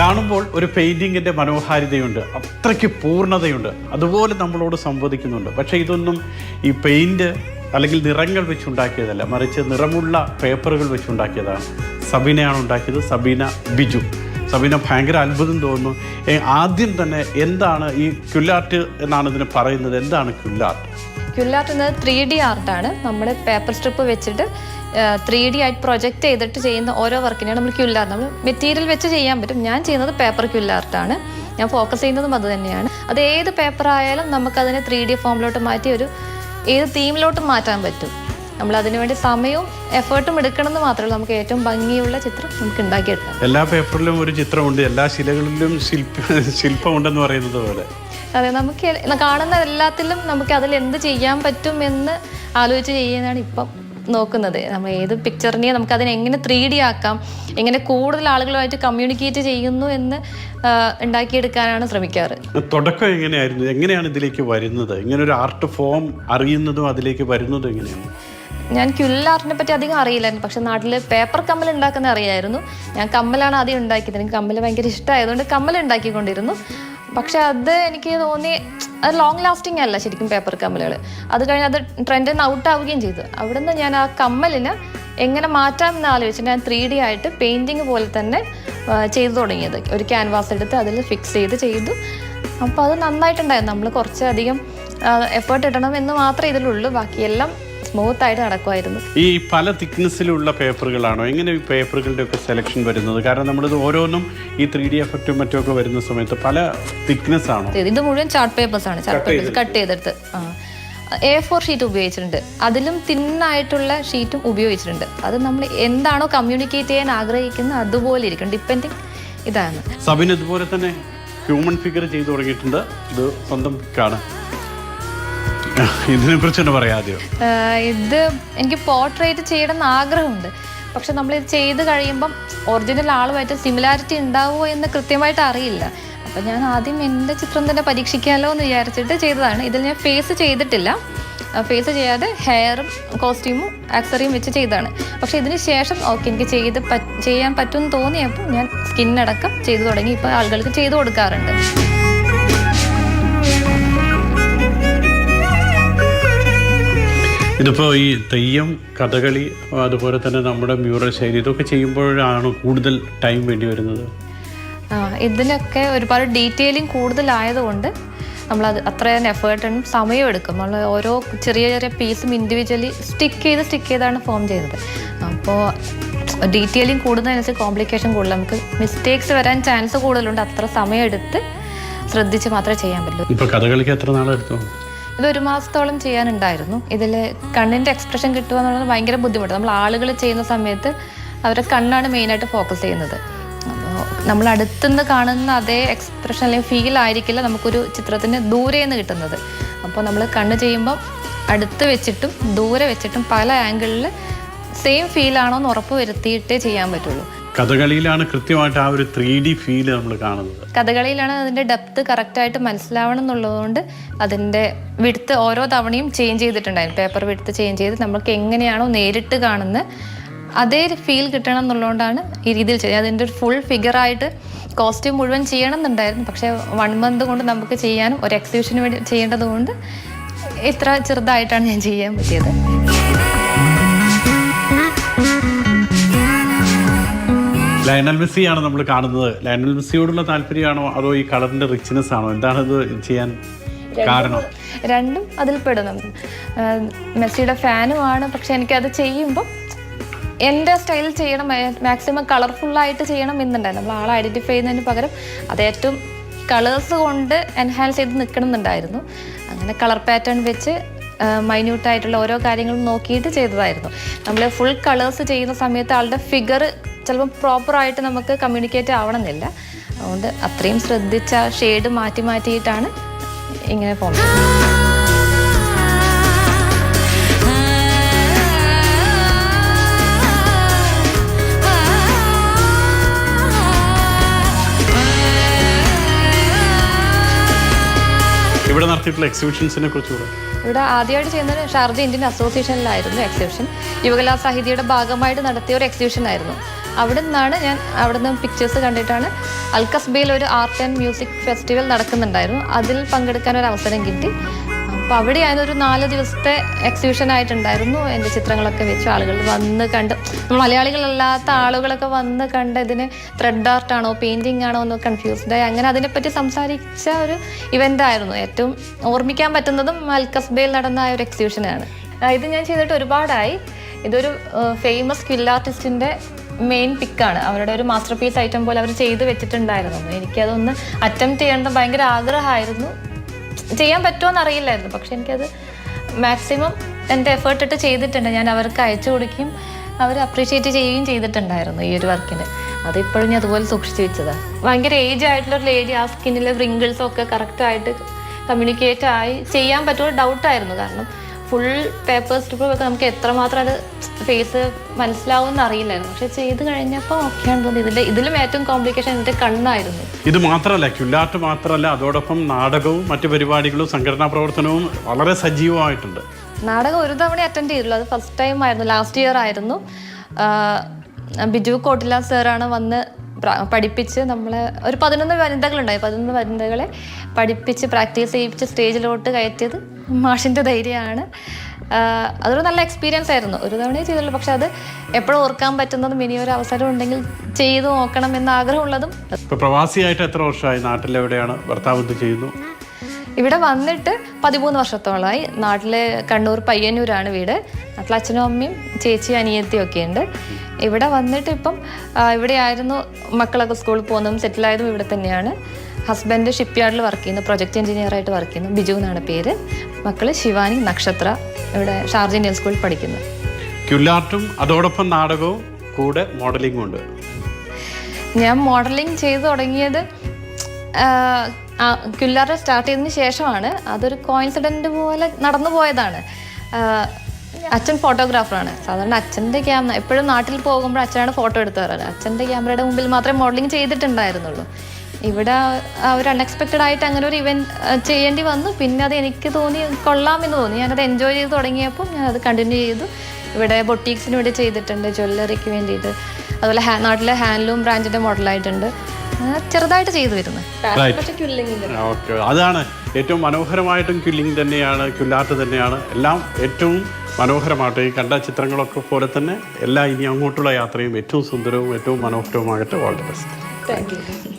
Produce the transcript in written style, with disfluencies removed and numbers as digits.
കാണുമ്പോൾ ഒരു പെയിൻറ്റിങ്ങിൻ്റെ മനോഹാരിതയുണ്ട്, അത്രയ്ക്ക് പൂർണ്ണതയുണ്ട്, അതുപോലെ നമ്മളോട് സംവദിക്കുന്നുണ്ട്. പക്ഷേ ഇതൊന്നും ഈ പെയിൻറ്റ് അല്ലെങ്കിൽ നിറങ്ങൾ വെച്ചുണ്ടാക്കിയതല്ല, മറിച്ച് നിറമുള്ള പേപ്പറുകൾ വെച്ചുണ്ടാക്കിയതാണ്. സബീനയാണ് ഉണ്ടാക്കിയത്, സബീന ബിജു. സബീന, ഭയങ്കര അത്ഭുതം തോന്നുന്നു. ആദ്യം തന്നെ എന്താണ് ഈ ക്യുല്ലാർട്ട് എന്നാണ് ഇതിന് പറയുന്നത്? എന്താണ് ക്യുല്ലാർട്ട്? ക്യുല്ലാർട്ട് എന്നത് 3D ആർട്ടാണ്. നമ്മൾ പേപ്പർ സ്ട്രിപ്പ് വെച്ചിട്ട് 3D ആയിട്ട് പ്രൊജക്റ്റ് ചെയ്തിട്ട് ചെയ്യുന്ന ഓരോ വർക്കിനെയാണ് നമ്മൾ ക്യുല്ലാർട്ട്. നമ്മൾ മെറ്റീരിയൽ വെച്ച് ചെയ്യാൻ പറ്റും. ഞാൻ ചെയ്യുന്നത് പേപ്പർ ക്യുല്ലാർട്ടാണ്. ഞാൻ ഫോക്കസ് ചെയ്യുന്നതും അത് തന്നെയാണ്. അത് ഏത് പേപ്പർ ആയാലും നമുക്കതിനെ 3D ഫോമിലോട്ട് മാറ്റി ഏത് തീമിലോട്ടും മാറ്റാൻ പറ്റും. നമ്മൾ അതിനു വേണ്ടി സമയവും എഫേർട്ടും എടുക്കണമെന്ന് മാത്രമല്ല, നമുക്ക് ഏറ്റവും ഭംഗിയുള്ള ചിത്രം നമുക്ക് ഉണ്ടാക്കിയെടുക്കാം. എല്ലാ പേപ്പറിലും ഒരു ചിത്രമുണ്ട്, എല്ലാ ശിലകളിലും ശില്പം ഉണ്ടെന്ന് പറയുന്നത് പോലെ. അതെ, നമുക്ക് കാണുന്ന എല്ലാത്തിലും നമുക്ക് അതിൽ എന്ത് ചെയ്യാൻ പറ്റും എന്ന് ആലോചിച്ച് ചെയ്യുന്നതാണ് ഇപ്പം നോക്കുന്നത്. നമ്മൾ ഏത് പിക്ചറിനെയും നമുക്ക് അതിനെ എങ്ങനെ 3D ആക്കാം, എങ്ങനെ കൂടുതൽ ആളുകളുമായിട്ട് കമ്മ്യൂണിക്കേറ്റ് ചെയ്യുന്നു എന്ന് ഉണ്ടാക്കിയെടുക്കാനാണ് ശ്രമിക്കാറ്. തുടക്കം എങ്ങനെയായിരുന്നു? എങ്ങനെയാണ് ഇതിലേക്ക് വരുന്നത്? ഇങ്ങനെ ഒരു ആർട്ട് ഫോം അറിയുന്നതും അതിലേക്ക് വരുന്നതും എങ്ങനെയാണ്? ഞാൻ ക്യുല്ലാർട്ടിനെ പറ്റി അധികം അറിയില്ലായിരുന്നു. പക്ഷെ നാട്ടിൽ പേപ്പർ കമ്മൽ ഉണ്ടാക്കുന്ന അറിയായിരുന്നു. ഞാൻ കമ്മലാണ് ആദ്യം ഉണ്ടാക്കിയത്. എനിക്ക് കമ്മൽ ഭയങ്കര ഇഷ്ടമായതുകൊണ്ട് കമ്മൽ ഉണ്ടാക്കിക്കൊണ്ടിരുന്നു. പക്ഷെ അത് എനിക്ക് തോന്നി അത് ലോങ് ലാസ്റ്റിംഗ് അല്ല ശരിക്കും പേപ്പർ കമ്മലുകൾ. അത് കഴിഞ്ഞ് അത് ട്രെൻഡിൽ നിന്ന് ഔട്ട് ആവുകയും ചെയ്തു. അവിടെ നിന്ന് ഞാൻ ആ കമ്മലിന് എങ്ങനെ മാറ്റാമെന്ന് ആലോചിച്ചിട്ട് ഞാൻ 3D ആയിട്ട് പെയിൻറ്റിങ് പോലെ തന്നെ ചെയ്തു തുടങ്ങിയത്. ഒരു ക്യാൻവാസ് എടുത്ത് അതിൽ ഫിക്സ് ചെയ്തു. അപ്പോൾ അത് നന്നായിട്ടുണ്ടായിരുന്നു. നമ്മൾ കുറച്ചധികം എഫേർട്ട് ഇടണം എന്ന് മാത്രമേ ഇതിലുള്ളൂ. ബാക്കിയെല്ലാം സ്മൂത്ത് ആയിട്ട് നടക്കുമായിരുന്നു. ഈ പല തിക്നെസ്സിലുള്ള പേപ്പറുകളാണോ? എങ്ങനെ ഈ പേപ്പറുകളുടെ ഒക്കെ സെലക്ഷൻ വരുന്നത്? കാരണം നമ്മളിത് ഓരോന്നും ഈ 3D എഫക്റ്റും മറ്റുമൊക്കെ വരുന്ന സമയത്ത് പല തിക്നെസ് ആണോ? ഇത് മുഴുവൻ ചാർട്ട് പേപ്പേഴ്സ് ആണ്. ചാർട്ട് പേപ്പേഴ്സ് കട്ട് ചെയ്തെടുത്ത് A4 ഷീറ്റ് ഉപയോഗിച്ചിട്ടുണ്ട്. അതിലും തിന്നായിട്ടുള്ള ഷീറ്റും ഉപയോഗിച്ചിട്ടുണ്ട്. അത് നമ്മൾ എന്താണോ കമ്മ്യൂണിക്കേറ്റ് ചെയ്യാൻ ആഗ്രഹിക്കുന്നത് അതുപോലെ ഇരിക്കും. ഡിപ്പെൻഡിങ് ഇതാണ്. സബീന ഇതുപോലെ തന്നെ ഹ്യൂമൻ ഫിഗർ ചെയ്തു തുടങ്ങിയിട്ടുണ്ട്. ഇത് സ്വന്തം പിക്കാണ്. ഇതിനെ കുറിച്ച് പറയാതെയോ? ഇത് എനിക്ക് പോർട്രേറ്റ് ചെയ്യണമെന്ന് ആഗ്രഹമുണ്ട്. പക്ഷെ നമ്മളിത് ചെയ്ത് കഴിയുമ്പം ഒറിജിനൽ ആളുമായിട്ട് സിമിലാരിറ്റി ഉണ്ടാവുമോ എന്ന് കൃത്യമായിട്ട് അറിയില്ല. അപ്പം ഞാൻ ആദ്യം എൻ്റെ ചിത്രം തന്നെ പരീക്ഷിക്കാമല്ലോ എന്ന് വിചാരിച്ചിട്ട് ചെയ്തതാണ്. ഇതിൽ ഞാൻ ഫേസ് ചെയ്തിട്ടില്ല. ഫേസ് ചെയ്യാതെ ഹെയറും കോസ്റ്റ്യൂമും ആക്സറിയും വെച്ച് ചെയ്തതാണ്. പക്ഷെ ഇതിന് ശേഷം ഓക്കെ എനിക്ക് ചെയ്യാൻ പറ്റുമെന്ന് തോന്നിയപ്പോൾ ഞാൻ സ്കിന്നടക്കം ചെയ്തു തുടങ്ങി. ഇപ്പോൾ ആളുകൾക്ക് ചെയ്തു കൊടുക്കാറുണ്ട്. ഇതിപ്പോൾ ഈ തെയ്യം, കഥകളി, അതുപോലെ തന്നെ നമ്മുടെ മ്യൂറൽ ശൈലി, ഇതൊക്കെ ചെയ്യുമ്പോഴാണ് കൂടുതൽ ടൈം വേണ്ടി വരുന്നത്? ഇതിനൊക്കെ ഒരുപാട് ഡീറ്റെയിലിംഗ് കൂടുതലായതുകൊണ്ട് നമ്മളത് അത്രയും എഫേർട്ടും സമയവും എടുക്കും. നമ്മൾ ഓരോ ചെറിയ പീസും ഇൻഡിവിജ്വലി സ്റ്റിക്ക് ചെയ്താണ് ഫോം ചെയ്യുന്നത്. അപ്പോൾ ഡീറ്റെയിലിംഗ് കൂടുന്നതിനനുസരിച്ച് കോംപ്ലിക്കേഷൻ കൂടുതൽ, നമുക്ക് മിസ്റ്റേക്സ് വരാൻ ചാൻസ് കൂടുതലുണ്ട്. അത്ര സമയം എടുത്ത് ശ്രദ്ധിച്ച് മാത്രമേ ചെയ്യാൻ പറ്റൂ. ഇപ്പോൾ കഥകളിക്ക് എത്ര നാളെടുത്തു? ഇത് 1 മാസത്തോളം ചെയ്യാനുണ്ടായിരുന്നു. ഇതിൽ കണ്ണിൻ്റെ എക്സ്പ്രഷൻ കിട്ടുക എന്നുള്ളത് ഭയങ്കര ബുദ്ധിമുട്ട്. നമ്മൾ ആളുകൾ ചെയ്യുന്ന സമയത്ത് അവരുടെ കണ്ണാണ് മെയിനായിട്ട് ഫോക്കസ് ചെയ്യുന്നത്. അപ്പോൾ നമ്മൾ അടുത്തുനിന്ന് കാണുന്ന അതേ എക്സ്പ്രഷൻ അല്ലെങ്കിൽ ഫീൽ ആയിരിക്കില്ല നമുക്കൊരു ചിത്രത്തിന് ദൂരെ നിന്ന് കിട്ടുന്നത്. അപ്പോൾ നമ്മൾ കണ്ണ് ചെയ്യുമ്പം അടുത്ത് വെച്ചിട്ടും ദൂരെ വെച്ചിട്ടും പല ആംഗിളിൽ സെയിം ഫീലാണോ എന്ന് ഉറപ്പ് വരുത്തിയിട്ടേ ചെയ്യാൻ പറ്റുള്ളൂ. കഥകളിയിലാണ് കൃത്യമായിട്ട് ആ ഒരു 3D ഫീല് നമ്മൾ കാണുന്നത്. കഥകളിയിലാണ് അതിൻ്റെ ഡെപ്ത് കറക്റ്റായിട്ട് മനസ്സിലാവണം എന്നുള്ളതുകൊണ്ട് അതിൻ്റെ വിഡ്ത്ത് ഓരോ തവണയും ചേഞ്ച് ചെയ്തിട്ടുണ്ടായിരുന്നു. പേപ്പർ വിഡ്ത്ത് ചേഞ്ച് ചെയ്ത് നമുക്ക് എങ്ങനെയാണോ നേരിട്ട് കാണുന്നത് അതേ ഫീൽ കിട്ടണം എന്നുള്ളതുകൊണ്ടാണ് ഈ രീതിയിൽ ചെയ്യുന്നത്. അതിൻ്റെ ഒരു ഫുൾ ഫിഗറായിട്ട് കോസ്റ്റ്യൂം മുഴുവൻ ചെയ്യണം എന്നുണ്ടായിരുന്നു. പക്ഷേ 1 മന്ത് കൊണ്ട് നമുക്ക് ചെയ്യാനും ഒരു എക്സിബിഷന് വേണ്ടി ചെയ്യേണ്ടത് കൊണ്ട് ഇത്ര ചെറുതായിട്ടാണ് ഞാൻ ചെയ്യാൻ പറ്റിയത്. ലയണൽ മെസ്സിയാണ് നമ്മൾ കാണുന്നത്. ലയണൽ മെസ്സിയോടുള്ള താല്പര്യമാണോ അതോ ഈ കളറിന്റെ റിച്ച്നെസ് ആണോ? എന്താണിത് ചെയ്യാൻ കാരണം? രണ്ടും അതിൽ പെടുന്നു. മെസ്സിയുടെ ഫാനുമാണ്. പക്ഷെ എനിക്കത് ചെയ്യുമ്പോൾ എൻ്റെ സ്റ്റൈലിൽ ചെയ്യണം, മാക്സിമം കളർഫുള്ളായിട്ട് ചെയ്യണം എന്നുണ്ടായിരുന്നു. നമ്മൾ ആളെ ഐഡൻറ്റിഫൈ ചെയ്യുന്നതിന് പകരം അത് ഏറ്റവും കളേഴ്സ് കൊണ്ട് എൻഹാൻസ് ചെയ്ത് നിൽക്കണം എന്നുണ്ടായിരുന്നു. അങ്ങനെ കളർ പാറ്റേൺ വെച്ച് മൈന്യൂട്ടായിട്ടുള്ള ഓരോ കാര്യങ്ങളും നോക്കിയിട്ട് ചെയ്തതായിരുന്നു. നമ്മൾ ഫുൾ കളേഴ്സ് ചെയ്യുന്ന സമയത്ത് ആളുടെ ഫിഗർ ചിലപ്പോൾ പ്രോപ്പറായിട്ട് നമുക്ക് കമ്മ്യൂണിക്കേറ്റ് ആവണമെന്നില്ല. അതുകൊണ്ട് അത്രയും ശ്രദ്ധിച്ച ഷെയ്ഡ് മാറ്റിയിട്ടാണ് ഇങ്ങനെ ഫോം ചെയ്യുന്നത്. ഇവിടെ നടത്തിയിട്ടുള്ള എക്സിബിഷൻസിനെ കുറിച്ച് ഇവിടെ ആദ്യമായിട്ട് ചെയ്യുന്നത് ഷാർജ ഇന്ത്യൻ അസോസിയേഷനിലായിരുന്നു എക്സിബിഷൻ. യുവകലാ സാഹിതിയുടെ ഭാഗമായിട്ട് നടത്തിയ ഒരു എക്സിബിഷൻ ആയിരുന്നു. അവിടെ നിന്ന് പിക്ചേഴ്സ് കണ്ടിട്ടാണ് അൽക്കസ്ബയിൽ ഒരു ആർട്ട് ആൻഡ് മ്യൂസിക് ഫെസ്റ്റിവൽ നടക്കുന്നുണ്ടായിരുന്നു. അതിൽ പങ്കെടുക്കാൻ ഒരു അവസരം കിട്ടി. അപ്പോൾ അവിടെയായിരുന്നു ഒരു 4 ദിവസത്തെ എക്സിബിഷൻ ആയിട്ടുണ്ടായിരുന്നു. എൻ്റെ ചിത്രങ്ങളൊക്കെ വെച്ച് ആളുകൾ വന്ന് കണ്ട്, മലയാളികളല്ലാത്ത ആളുകളൊക്കെ വന്ന് കണ്ട് ഇതിന് ത്രെഡ് ആർട്ടാണോ പെയിൻറ്റിങ് ആണോ എന്ന് കൺഫ്യൂസ്ഡായി. അങ്ങനെ അതിനെപ്പറ്റി സംസാരിച്ച ഒരു ഇവൻ്റ് ആയിരുന്നു. ഏറ്റവും ഓർമ്മിക്കാൻ പറ്റുന്നതും അൽക്കസ്ബയിൽ നടന്ന ഒരു എക്സിബിഷനാണ്. ഇത് ഞാൻ ചെയ്തിട്ട് ഒരുപാടായി. ഇതൊരു ഫേമസ് ക്വിൽ ആർട്ടിസ്റ്റിൻ്റെ മെയിൻ പിക്കാണ്. അവരുടെ ഒരു മാസ്റ്റർ പീസ് ഐറ്റം പോലെ അവർ ചെയ്ത് വെച്ചിട്ടുണ്ടായിരുന്നു. എനിക്കതൊന്ന് അറ്റംപ്റ്റ് ചെയ്യേണ്ടത് ഭയങ്കര ആഗ്രഹമായിരുന്നു. ചെയ്യാൻ പറ്റുമോ എന്നറിയില്ലായിരുന്നു. പക്ഷെ എനിക്കത് മാക്സിമം എൻ്റെ എഫേർട്ട് ഇട്ട് ചെയ്തിട്ടുണ്ട്. ഞാൻ അവർക്ക് അയച്ചു കൊടുക്കുകയും അവർ അപ്രീഷിയേറ്റ് ചെയ്യുകയും ചെയ്തിട്ടുണ്ടായിരുന്നു ഈ ഒരു വർക്കിന്. അതിപ്പോഴും ഞാൻ അതുപോലെ സൂക്ഷിച്ച് വെച്ചതാണ്. ഭയങ്കര ഏജ് ആയിട്ടുള്ളൊരു ലേഡി, ആ സ്കിന്നിലെ റിങ്കിൾസും ഒക്കെ കറക്റ്റായിട്ട് കമ്മ്യൂണിക്കേറ്റ് ആയി ചെയ്യാൻ പറ്റുമോ ഡൗട്ടായിരുന്നു. കാരണം ഫുൾ പേപ്പർ സ്ട്രിപ്പ് നമുക്ക് എത്രമാത്രം അത് ഫേസ് മനസ്സിലാവുമെന്ന് അറിയില്ലായിരുന്നു. പക്ഷെ ചെയ്ത് കഴിഞ്ഞപ്പോൾ ഓക്കെയാണ് തോന്നി. ഇതിലും ഏറ്റവും കോംപ്ലിക്കേഷൻ എൻ്റെ കണ്ണായിരുന്നു. ഇത് മാത്രമല്ല, ക്വില്ലാർട്ട് മാത്രമല്ല, അതോടൊപ്പം നാടകവും മറ്റു പരിപാടികളും സംഘടനാ പ്രവർത്തനവും വളരെ സജീവമായിട്ടുണ്ട്. നാടകം ഒരു തവണ അറ്റൻഡ് ചെയ്തുള്ളൂ. അത് ഫസ്റ്റ് ടൈം ആയിരുന്നു, ലാസ്റ്റ് ഇയർ ആയിരുന്നു. ബിജു കോട്ടില സാറാണ് വന്ന് പഠിപ്പിച്ച് നമ്മളെ ഒരു 11 വനിതകളുണ്ടായി. 11 വനിതകളെ പഠിപ്പിച്ച് പ്രാക്ടീസ് ചെയ്യിപ്പിച്ച് സ്റ്റേജിലോട്ട് കയറ്റിയത് മാഷിൻ്റെ ധൈര്യമാണ്. അതൊരു നല്ല എക്സ്പീരിയൻസ് ആയിരുന്നു. ഒരു തവണയേ ചെയ്തുള്ളൂ. പക്ഷെ അത് എപ്പോഴും ഓർക്കാൻ പറ്റുന്നതും ഇനിയൊരു അവസരം ഉണ്ടെങ്കിൽ ചെയ്തു നോക്കണം എന്ന ആഗ്രഹമുള്ളതും. ഇപ്പോൾ പ്രവാസിയായിട്ട് എത്ര വർഷമായി? നാട്ടിലെവിടെയാണ്? ഭർത്താവ് എന്ത് ചെയ്യുന്നു? ഇവിടെ വന്നിട്ട് 13 വർഷത്തോളമായി. നാട്ടിലെ കണ്ണൂർ പയ്യന്നൂരാണ് വീട്. നാട്ടിൽ അച്ഛനും അമ്മയും ചേച്ചി അനിയത്തിയും ഒക്കെ ഉണ്ട്. ഇവിടെ വന്നിട്ട് ഇപ്പം ഇവിടെയായിരുന്നു മക്കളൊക്കെ സ്കൂളിൽ പോകുന്നതും സെറ്റിലായതും ഇവിടെ തന്നെയാണ്. ഹസ്ബൻഡ് ഷിപ്പ് യാർഡിൽ വർക്ക് ചെയ്യുന്നു, പ്രൊജക്ട് എഞ്ചിനീയറായിട്ട് വർക്ക് ചെയ്യുന്നു. ബിജു എന്നാണ് പേര്. മക്കൾ ശിവാനി, നക്ഷത്ര ഇവിടെ ഷാർജ ഇന്ത്യൻ സ്കൂളിൽ പഠിക്കുന്നു. ക്വില്ലാർട്ടും അതോടൊപ്പം നാടകവും കൂടെ മോഡലിംഗും ഉണ്ട്. ഞാൻ മോഡലിംഗ് ചെയ്തു തുടങ്ങിയത് ക്വില്ലാർട്ട് സ്റ്റാർട്ട് ചെയ്തതിന് ശേഷമാണ്. അതൊരു കോയിൻസിഡൻറ്റ് പോലെ നടന്നു പോയതാണ്. അച്ഛൻ ഫോട്ടോഗ്രാഫറാണ്. സാധാരണ അച്ഛൻ്റെ ക്യാമറ എപ്പോഴും നാട്ടിൽ പോകുമ്പോൾ അച്ഛനാണ് ഫോട്ടോ എടുത്തു തരാറ്. അച്ഛൻ്റെ ക്യാമറയുടെ മുമ്പിൽ മാത്രമേ മോഡലിംഗ് ചെയ്തിട്ടുണ്ടായിരുന്നുള്ളൂ. ഇവിടെ ഒരു അൺഎക്സ്പെക്റ്റഡ് ആയിട്ട് അങ്ങനെ ഒരു ഇവൻറ്റ് ചെയ്യേണ്ടി വന്നു. പിന്നെ അത് എനിക്ക് തോന്നി കൊള്ളാമെന്ന് തോന്നി. ഞാനത് എൻജോയ് ചെയ്ത് തുടങ്ങിയപ്പോൾ ഞാനത് കണ്ടിന്യൂ ചെയ്തു. ഇവിടെ ബൊട്ടീക്സിന് വേണ്ടി ചെയ്തിട്ടുണ്ട്, ജ്വല്ലറിക്ക് വേണ്ടിയിട്ട്. അതുപോലെ നാട്ടിലെ ഹാൻഡ്ലൂം ബ്രാഞ്ചിൻ്റെ മോഡലായിട്ടുണ്ട്. ചെറുതായിട്ട് ചെയ്തു വരുന്നത്. അതാണ് ഏറ്റവും മനോഹരമായിട്ടും ക്വില്ലിംഗ് തന്നെയാണ്, ക്വില്ലാർട്ട് തന്നെയാണ്. എല്ലാം ഏറ്റവും മനോഹരമാകട്ടെ. ഈ കണ്ട ചിത്രങ്ങളൊക്കെ പോലെ തന്നെ ഇനി അങ്ങോട്ടുള്ള യാത്രയും ഏറ്റവും സുന്ദരവും ഏറ്റവും മനോഹരവുമാകട്ടെ. All the best. Thank U.